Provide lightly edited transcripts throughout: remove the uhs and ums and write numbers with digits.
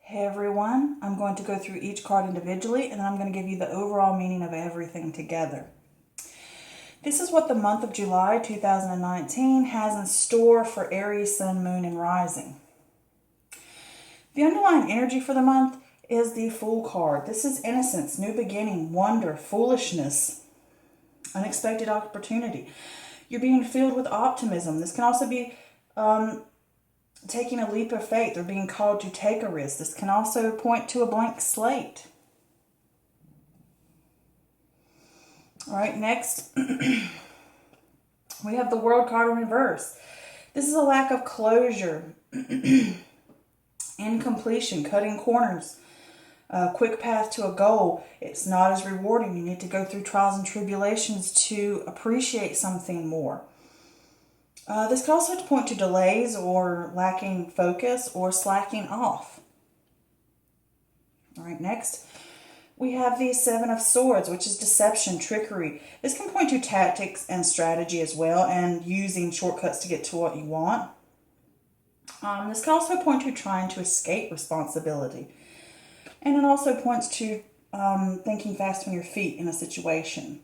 Hey everyone, I'm going to go through each card individually and then I'm going to give you the overall meaning of everything together. This is what the month of July 2019 has in store for Aries, Sun, Moon, and Rising. The underlying energy for the month is the Fool card. This is innocence, new beginning, wonder, foolishness, unexpected opportunity. You're being filled with optimism. This can also be taking a leap of faith or being called to take a risk. This can also point to a blank slate. All right, next we have the World card in reverse. This is a lack of closure, incompletion, cutting corners, a quick path to a goal. It's not as rewarding. You need to go through trials and tribulations to appreciate something more. This could also point to delays or lacking focus or slacking off. All right, next we have the Seven of Swords, which is deception, trickery. This can point to tactics and strategy as well, and using shortcuts to get to what you want. This can also point to trying to escape responsibility. And it also points to thinking fast on your feet in a situation.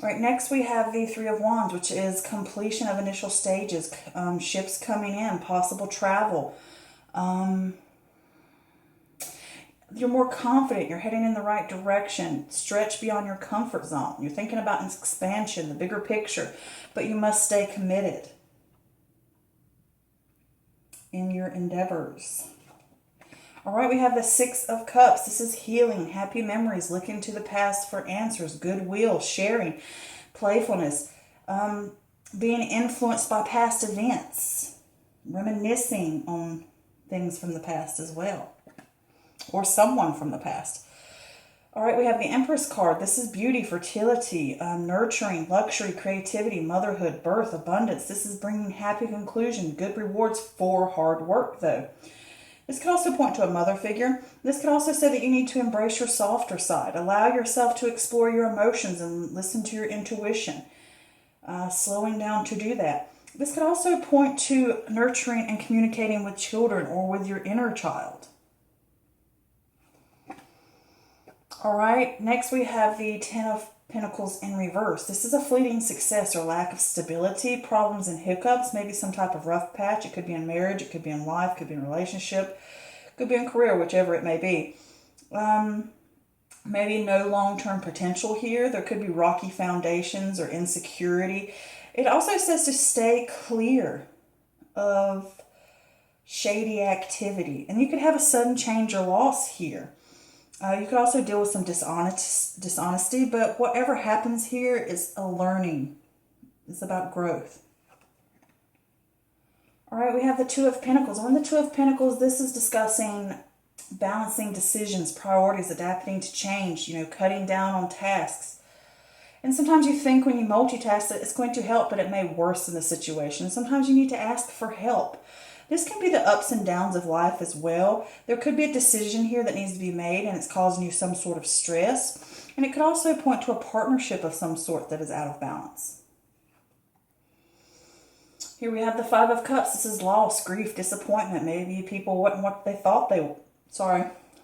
All right, next we have the Three of Wands, which is completion of initial stages, ships coming in, possible travel. You're more confident, you're heading in the right direction, stretch beyond your comfort zone. You're thinking about expansion, the bigger picture, but you must stay committed in your endeavors. All right, we have the Six of Cups. This is healing, happy memories, looking to the past for answers, goodwill, sharing, playfulness, being influenced by past events, reminiscing on things from the past as well, or someone from the past. All right, we have the Empress card. This is beauty, fertility, nurturing, luxury, creativity, motherhood, birth, abundance. This is bringing happy conclusion, good rewards for hard work, though. This could also point to a mother figure. This could also say that you need to embrace your softer side. Allow yourself to explore your emotions and listen to your intuition. Slowing down to do that. This could also point to nurturing and communicating with children or with your inner child. All right, next we have the Ten of Pentacles in reverse. This is a fleeting success or lack of stability, problems and hiccups, maybe some type of rough patch. It could be in marriage, it could be in life, it could be in a relationship, it could be in career, whichever it may be. Maybe no long-term potential here. There could be rocky foundations or insecurity. It also says to stay clear of shady activity. And you could have a sudden change or loss here. You could also deal with some dishonesty, but whatever happens here is a learning. It's about growth. All right, we have the Two of Pentacles. On the Two of Pentacles, this is discussing balancing decisions, priorities, adapting to change, cutting down on tasks. And sometimes you think when you multitask that it's going to help, but it may worsen the situation. Sometimes you need to ask for help. This can be the ups and downs of life as well. There could be a decision here that needs to be made and it's causing you some sort of stress. And it could also point to a partnership of some sort that is out of balance. Here we have the Five of Cups. This is loss, grief, disappointment. Maybe people weren't what they thought they...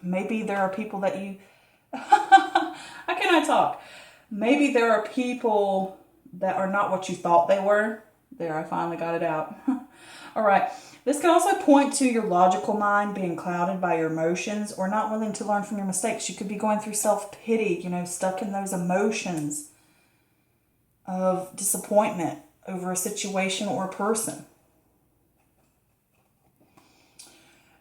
Maybe there are people that you... How can I talk? Maybe there are people that are not what you thought they were. There, I finally got it out. All right. This can also point to your logical mind being clouded by your emotions or not willing to learn from your mistakes. You could be going through self-pity, stuck in those emotions of disappointment over a situation or a person.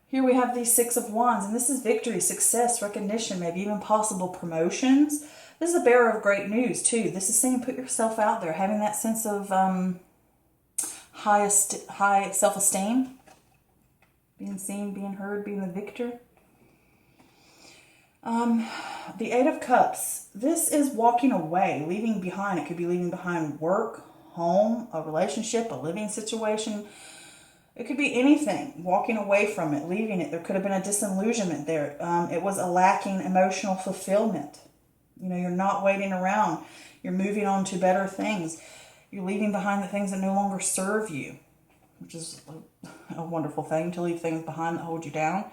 Here we have the Six of Wands, and this is victory, success, recognition, maybe even possible promotions. This is a bearer of great news, too. This is saying put yourself out there, having that sense of high self-esteem, being seen, being heard, being the victor. The Eight of Cups. This is walking away, leaving behind. It could be leaving behind work, home, a relationship, a living situation. It could be anything, walking away from it, leaving it. There could have been a disillusionment there. It was a lacking emotional fulfillment. You're not waiting around. You're moving on to better things. You're leaving behind the things that no longer serve you. which is a wonderful thing, to leave things behind that hold you down.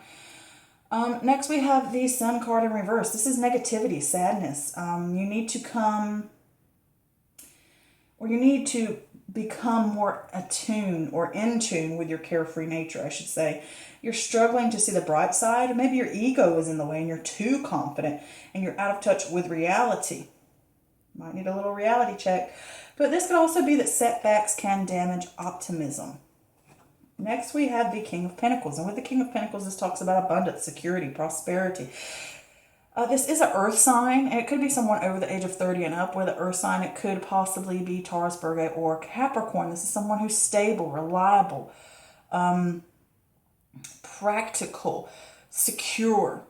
Next, we have the Sun card in reverse. This is negativity, sadness. You need to become more attuned or in tune with your carefree nature, I should say. You're struggling to see the bright side, or maybe your ego is in the way and you're too confident and you're out of touch with reality. Might need a little reality check. But this could also be that setbacks can damage optimism. Next, we have the King of Pentacles. And with the King of Pentacles, this talks about abundance, security, prosperity. This is an earth sign, and it could be someone over the age of 30 and up. With an earth sign, it could possibly be Taurus, Virgo, or Capricorn. This is someone who's stable, reliable, practical, secure,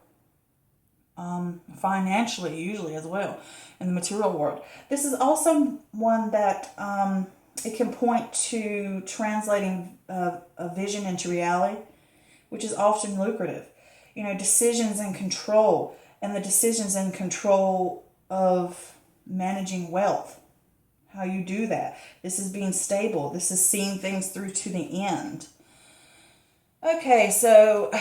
financially usually as well, in the material world. This is also one that it can point to translating a vision into reality, which is often lucrative. Decisions and control, and the decisions and control of managing wealth, how you do that. This is being stable. This is seeing things through to the end. Okay, so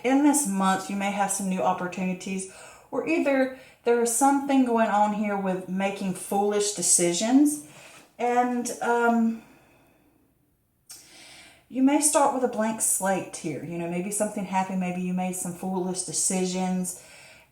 in this month, you may have some new opportunities, or either there is something going on here with making foolish decisions, and you may start with a blank slate here. Maybe something happened, maybe you made some foolish decisions,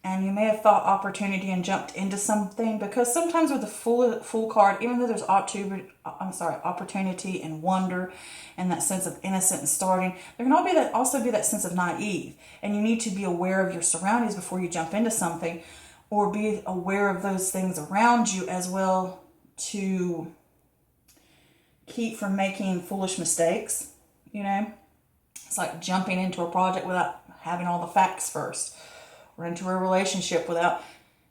and you may have thought opportunity and jumped into something, because sometimes with the Fool card, even though there's opportunity and wonder and that sense of innocent and starting, there can also be that sense of naive, and you need to be aware of your surroundings before you jump into something, or be aware of those things around you as well, to keep from making foolish mistakes. It's like jumping into a project without having all the facts first, or into a relationship without,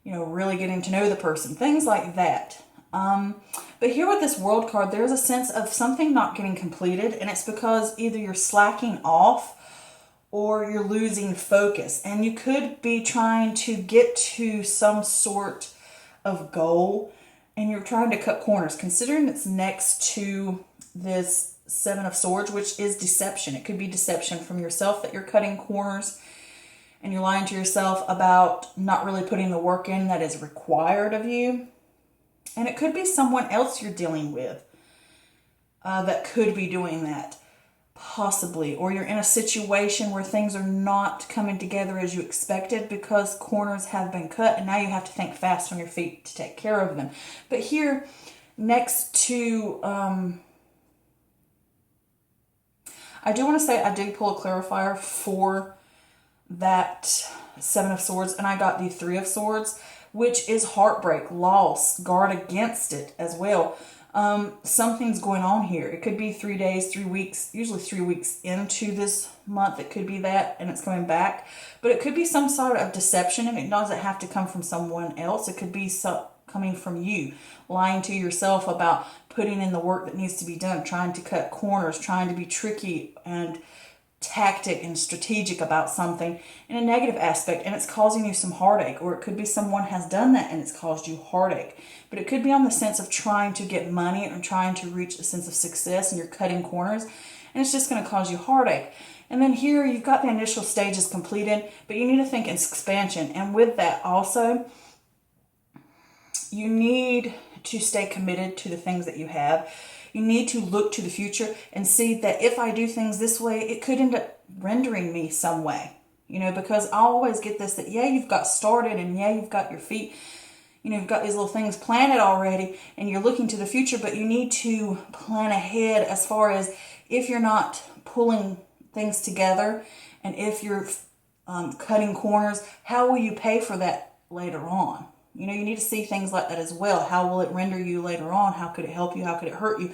really getting to know the person, things like that. But here with this World card, there's a sense of something not getting completed, and it's because either you're slacking off or you're losing focus, and you could be trying to get to some sort of goal, and you're trying to cut corners, considering it's next to this Seven of Swords, which is deception. It could be deception from yourself, that you're cutting corners and you're lying to yourself about not really putting the work in that is required of you. And it could be someone else you're dealing with that could be doing that, possibly. Or you're in a situation where things are not coming together as you expected because corners have been cut, and now you have to think fast on your feet to take care of them. But here, next to... I do want to say I did pull a clarifier for that Seven of Swords, and I got the Three of Swords, which is heartbreak, loss, guard against it as well. Something's going on here. It could be 3 days, 3 weeks, usually 3 weeks into this month. It could be that, and it's coming back. But it could be some sort of deception, and it doesn't have to come from someone else. It could be coming from you, lying to yourself about putting in the work that needs to be done, trying to cut corners, trying to be tricky and tactic and strategic about something in a negative aspect, and it's causing you some heartache. Or it could be someone has done that and it's caused you heartache. But it could be on the sense of trying to get money and trying to reach a sense of success, and you're cutting corners, and it's just going to cause you heartache. And then here you've got the initial stages completed, but you need to think in expansion. And with that also, you need to stay committed to the things that you have. You need to look to the future and see that if I do things this way, it could end up rendering me some way. Because I always get this, that you've got started, and you've got your feet, you've got these little things planted already, and you're looking to the future, but you need to plan ahead as far as if you're not pulling things together, and if you're cutting corners, how will you pay for that later on? You need to see things like that as well. How will it render you later on? How could it help you? How could it hurt you?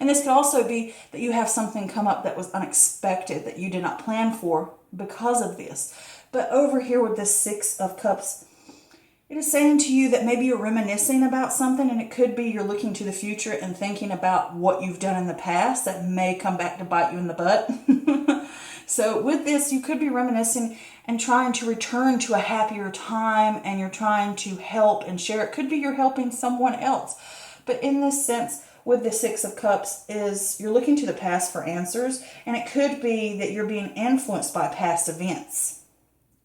And this could also be that you have something come up that was unexpected, that you did not plan for because of this. But over here with this Six of Cups, it is saying to you that maybe you're reminiscing about something, and it could be you're looking to the future and thinking about what you've done in the past that may come back to bite you in the butt. So with this, you could be reminiscing and trying to return to a happier time, and you're trying to help and share. It could be you're helping someone else. But in this sense, with the Six of Cups is you're looking to the past for answers, and it could be that you're being influenced by past events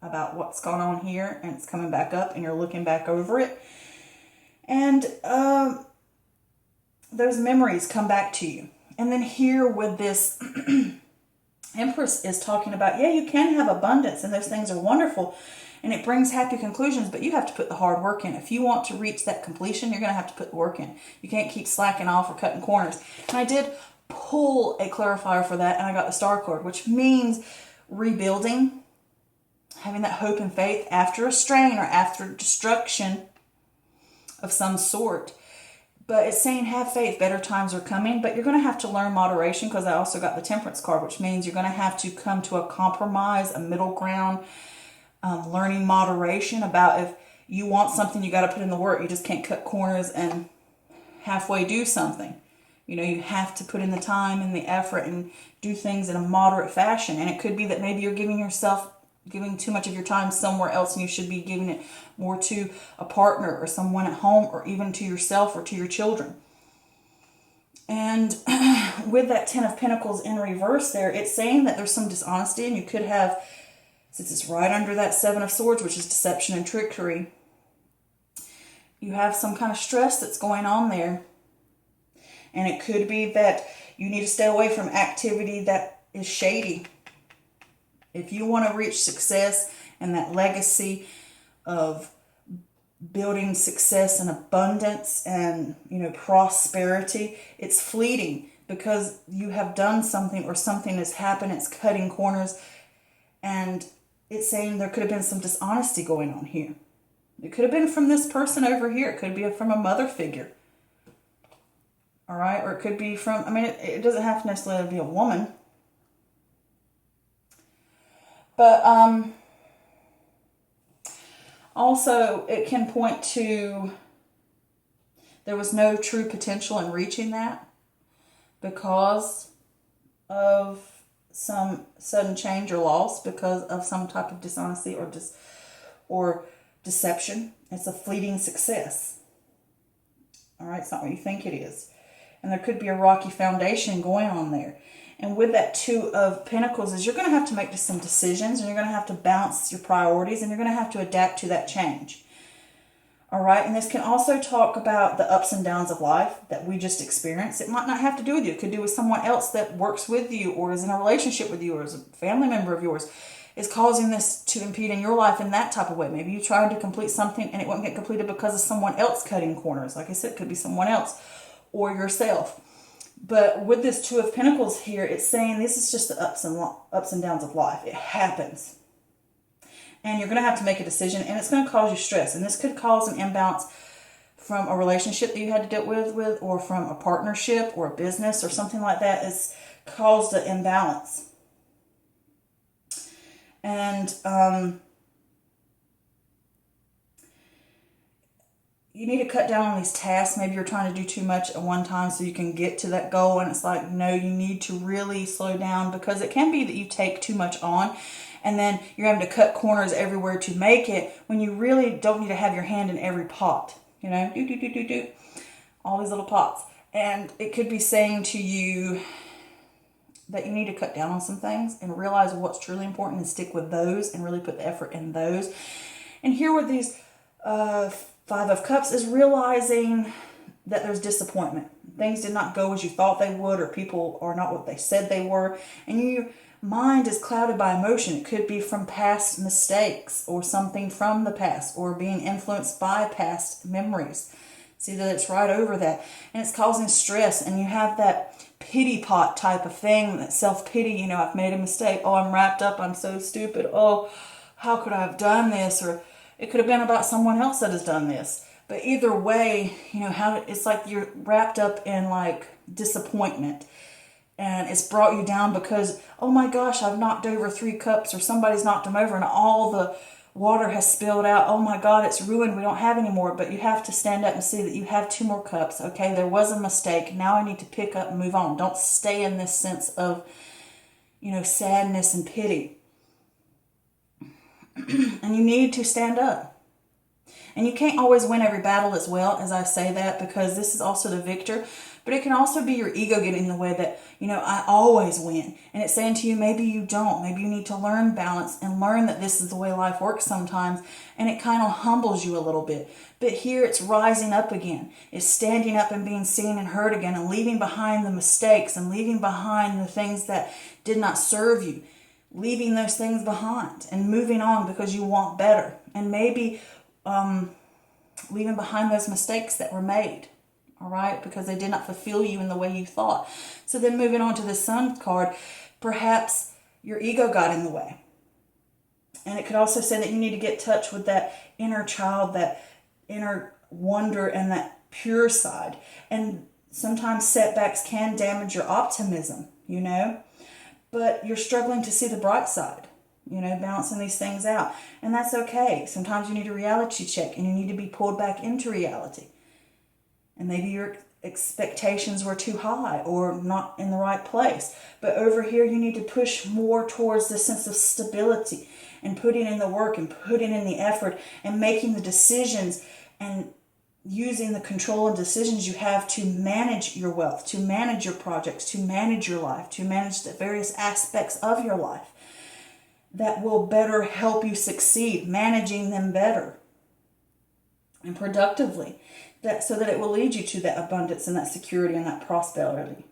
about what's gone on here, and it's coming back up and you're looking back over it. And those memories come back to you. And then here with this Empress is talking about, yeah, you can have abundance and those things are wonderful and it brings happy conclusions, but you have to put the hard work in. If you want to reach that completion, you're going to have to put the work in. You can't keep slacking off or cutting corners. And I did pull a clarifier for that, and I got the Star card, which means rebuilding, having that hope and faith after a strain or after destruction of some sort. But it's saying have faith, better times are coming, but you're going to have to learn moderation, because I also got the Temperance card, which means you're going to have to come to a compromise, a middle ground, learning moderation about if you want something, you got to put in the work. You just can't cut corners and halfway do something. You know, you have to put in the time and the effort and do things in a moderate fashion. And it could be that maybe you're giving too much of your time somewhere else, and you should be giving it more to a partner or someone at home, or even to yourself or to your children. And with that Ten of Pentacles in reverse there, it's saying that there's some dishonesty, and you could have, since it's right under that Seven of Swords, which is deception and trickery, you have some kind of stress that's going on there. And it could be that you need to stay away from activity that is shady. If you want to reach success and that legacy of building success and abundance and, prosperity, it's fleeting because you have done something or something has happened. It's cutting corners, and it's saying there could have been some dishonesty going on here. It could have been from this person over here. It could be from a mother figure. All right. Or it could be from, it doesn't have to necessarily be a woman. But also it can point to there was no true potential in reaching that because of some sudden change or loss, because of some type of dishonesty or deception. It's a fleeting success. All right, it's not what you think it is. And there could be a rocky foundation going on there. And with that Two of Pentacles is you're going to have to make some decisions, and you're going to have to balance your priorities, and you're going to have to adapt to that change. All right, and this can also talk about the ups and downs of life that we just experienced. It might not have to do with you. It could do with someone else that works with you or is in a relationship with you or is a family member of yours is causing this to impede in your life in that type of way. Maybe you tried to complete something and it won't get completed because of someone else cutting corners. Like I said, it could be someone else or yourself. But with this Two of Pentacles here, it's saying this is just the ups and downs of life. It happens. And you're going to have to make a decision, and it's going to cause you stress. And this could cause an imbalance from a relationship that you had to deal with, or from a partnership or a business or something like that. It's caused an imbalance. And you need to cut down on these tasks. Maybe you're trying to do too much at one time so you can get to that goal. And it's like, no, you need to really slow down, because it can be that you take too much on and then you're having to cut corners everywhere to make it, when you really don't need to have your hand in every pot. All these little pots. And it could be saying to you that you need to cut down on some things and realize what's truly important and stick with those and really put the effort in those. And here with these Five of Cups is realizing that there's disappointment. Things did not go as you thought they would, or people are not what they said they were. And your mind is clouded by emotion. It could be from past mistakes or something from the past, or being influenced by past memories. See that it's right over that. And it's causing stress. And you have that pity pot type of thing, that self-pity. I've made a mistake. Oh, I'm wrapped up. I'm so stupid. Oh, how could I have done this? Or it could have been about someone else that has done this. But either way, it's like you're wrapped up in like disappointment. And it's brought you down because, oh my gosh, I've knocked over 3 cups, or somebody's knocked them over and all the water has spilled out. Oh my God, it's ruined. We don't have any more. But you have to stand up and see that you have 2 more cups. Okay, there was a mistake. Now I need to pick up and move on. Don't stay in this sense of, sadness and pity. And you need to stand up. And you can't always win every battle as well, as I say that, because this is also the victor. But it can also be your ego getting in the way that, I always win. And it's saying to you, maybe you don't. Maybe you need to learn balance and learn that this is the way life works sometimes. And it kind of humbles you a little bit. But here it's rising up again. It's standing up and being seen and heard again, and leaving behind the mistakes and leaving behind the things that did not serve you. Leaving those things behind and moving on because you want better. And maybe leaving behind those mistakes that were made. All right, because they did not fulfill you in the way you thought. So then moving on to the Sun card, perhaps your ego got in the way. And it could also say that you need to get in touch with that inner child, that inner wonder, and that pure side. And sometimes setbacks can damage your optimism, but you're struggling to see the bright side, balancing these things out. And that's okay. Sometimes you need a reality check and you need to be pulled back into reality. And maybe your expectations were too high or not in the right place. But over here, you need to push more towards the sense of stability and putting in the work and putting in the effort and making the decisions and using the control and decisions you have to manage your wealth, to manage your projects, to manage your life, to manage the various aspects of your life that will better help you succeed, managing them better and productively. So that it will lead you to that abundance and that security and that prosperity.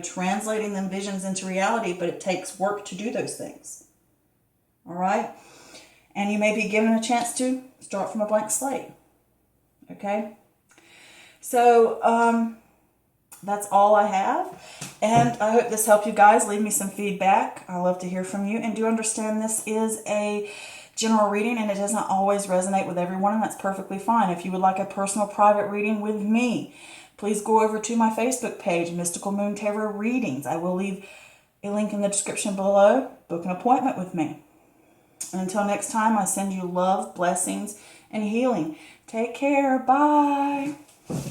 Translating them visions into reality, but it takes work to do those things. All right? And you may be given a chance to start from a blank slate. Okay? So, that's all I have. And I hope this helped you guys. Leave me some feedback. I love to hear from you. And do understand this is a general reading and it does not always resonate with everyone, and that's perfectly fine. If you would like a personal private reading with me, please go over to my Facebook page, Mystical Moon Tarot Readings. I will leave a link in the description below. Book an appointment with me. And until next time, I send you love, blessings, and healing. Take care. Bye.